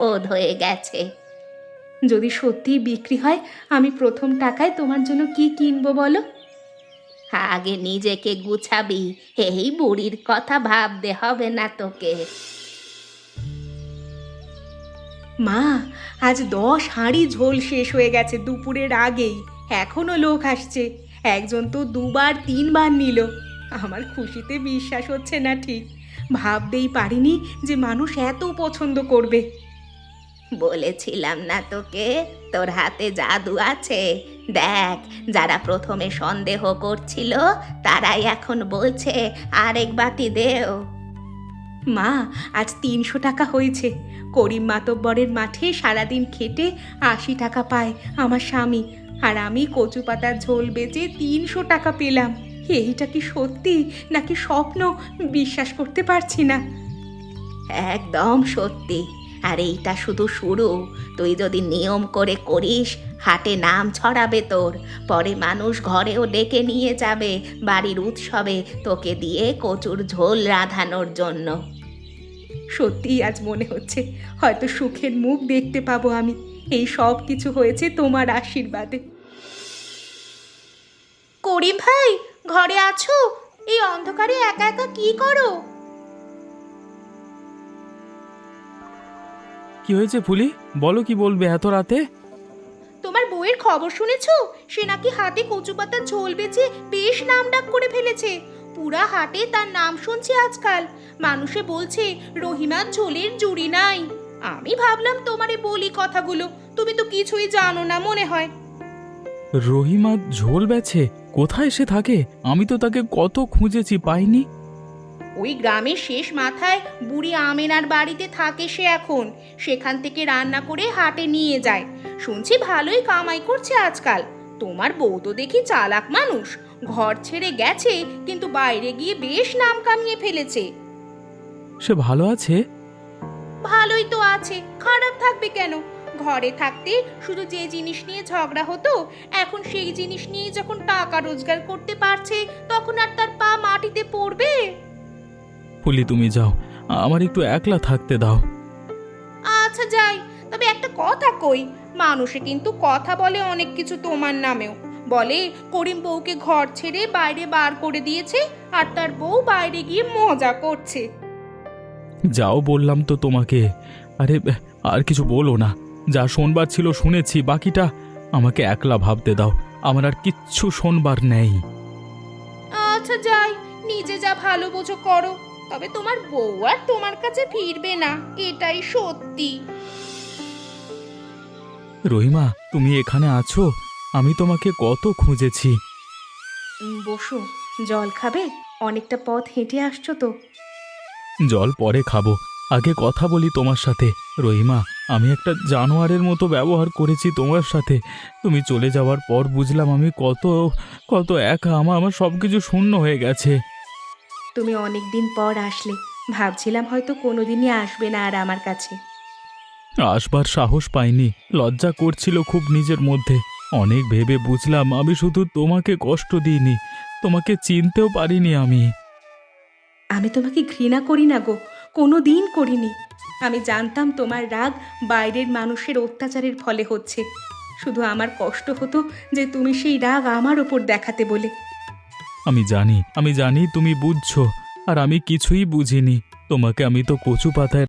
বোধ হয়ে গেছে। যদি সত্যিই বিক্রি হয়, আমি প্রথম টাকায় তোমার জন্য কি কিনবো বলো? আগে নিজেকে গুছাবি, এই বুড়ির কথা ভাবতে হবে না তোকে। মা, আজ 10 হাঁড়ি ঝোল শেষ হয়ে গেছে দুপুরের আগেই। এখনো লোক আসছে। একজন তো 2-3 বার নিল। আমার খুশিতে বিশ্বাস হচ্ছে না ঠিক। ভাবতেই পারিনি যে মানুষ এত পছন্দ করবে। বলেছিলাম না তোকে, তোর হাতে জাদু আছে। দেখ, যারা প্রথমে সন্দেহ করছিল তারাই এখন বলছে আরেক বাটি দেও। মা, আজ 300 টাকা হয়েছে। করিম মাতব্বরের মাঠে সারাদিন খেটে 80 টাকা পায় আমার স্বামী, আর আমি কচু পাতার ঝোল বেচে 300 টাকা পেলাম। এইটা কি সত্যি নাকি স্বপ্ন, বিশ্বাস করতে পারছি না। একদম সত্যি। আর এইটা শুধু শুরু। তুই যদি নিয়ম করে করিস, হাটে নাম ছড়াবে তোর। পরে মানুষ ঘরেও ডেকে নিয়ে যাবে বাড়ির উৎসবে তোকে দিয়ে কচুর ঝোল রাঁধানোর জন্য। সত্যিই আজ মনে হচ্ছে হয়তো সুখের মুখ দেখতে পাবো আমি। এই সব কিছু হয়েছে তোমার আশীর্বাদে। করিম ভাই, ঘরে আছো? এই অন্ধকারে একা একা কি করো? কি হয়েছে ফুলি? বলো, কি বলবে এত রাতে? তোমার বউয়ের খবর শুনেছো? সে নাকি হাটে কচু পাতার ঝোল বেচে বেশ নামডাক করে ফেলেছে। পুরা হাটে তার নাম শুনছি আজকাল। মানুষে বলছে রহিমার ঝোলের জুড়ি নাই। আমি ভাবলাম তোমারে বলি কথাগুলো, তুমি তো কিছুই জানো না মনে হয়। রহিমা ঝোল বেচে? কোথায় সে থাকে? আমি তো তাকে কত খুঁজেছি, পাইনি। ওই গ্রামের শেষ মাথায় বুড়ি আমেনার বাড়িতে থাকে সে এখন। সেখান থেকে রান্না করে হাটে নিয়ে যায়। শুনছি ভালোই কামাই করছে আজকাল। তোমার বউ তো দেখি চালাক মানুষ। ঘর ছেড়ে গেছে, কিন্তু বাইরে গিয়ে বেশ নাম কামিয়ে ফেলেছে। সে ভালো আছে? ভালোই তো আছে, খারাপ থাকবে কেন? ঘরে থাকতে শুধু যে জিনিস নিয়ে ঝগড়া হতো, এখন সেই জিনিস নিয়ে যখন টাকা রোজগার করতে পারছে, তখন আর তার পা মাটিতে পড়বে? ফুলি, তুমি যাও, আমার একটু একলা থাকতে দাও। আচ্ছা যাই, তবে একটা কথা কই। মানুষে কিন্তু কথা বলে অনেক কিছু তোমার নামেও। বলে করিম বউকে ঘর ছেড়ে বাইরে বার করে দিয়েছে, আর তার বউ বাইরে গিয়ে মজা করছে। যাও বললাম তো তোমাকে। আরে, আর কিছু বলো না। যা শোনবার ছিল শুনেছি, বাকিটা আমাকে একলা ভাবতে দাও। আমার আর কিচ্ছু শোনবার নেই। আচ্ছা যাই, নিজে যা ভালো বোঝো করো। তবে তোমার বউ আর তোমার কাছে ফিরবে না, এটাই সত্যি। রহিমা, তুমি এখানে আছো? আমি তোমাকে কত খুঁজেছি। বসো, জল খাবে? অনেকটা পথ হেঁটে আসছো তো। জল পরে খাবো, আগে কথা বলি তোমার সাথে। রহিমা, আমি একটা জানোয়ারের মতো ব্যবহার করেছি তোমার সাথে। তুমি চলে যাওয়ার পর বুঝলাম আমি কত কত একা। আমার সব কিছু শূন্য হয়ে গেছে। তুমি অনেক দিন পর আসলে, ভাবছিলাম হয়তো কোনোদিনই আসবে না আর আমার কাছে। আসবার সাহস পাইনি, লজ্জা করছিল খুব নিজের মধ্যে। অনেক ভেবে বুঝলাম আমি শুধু তোমাকে কষ্ট দিইনি, তোমাকে চিনতেও পারিনি আমি। আমি তোমাকে ঘৃণা করি না গো, কোনো দিন করিনি। আমি জানতাম তোমার রাগ বাইরের মানুষের অত্যাচারের ফলে হচ্ছে। শুধু আমার কষ্ট হতো যে তুমি সেই রাগ আমার ওপর দেখাতে বলে। আমি জানি তুমি বুঝছো, আর আমি কিছুই বুঝিনি। তোমাকে আমি তো কচু পাতায়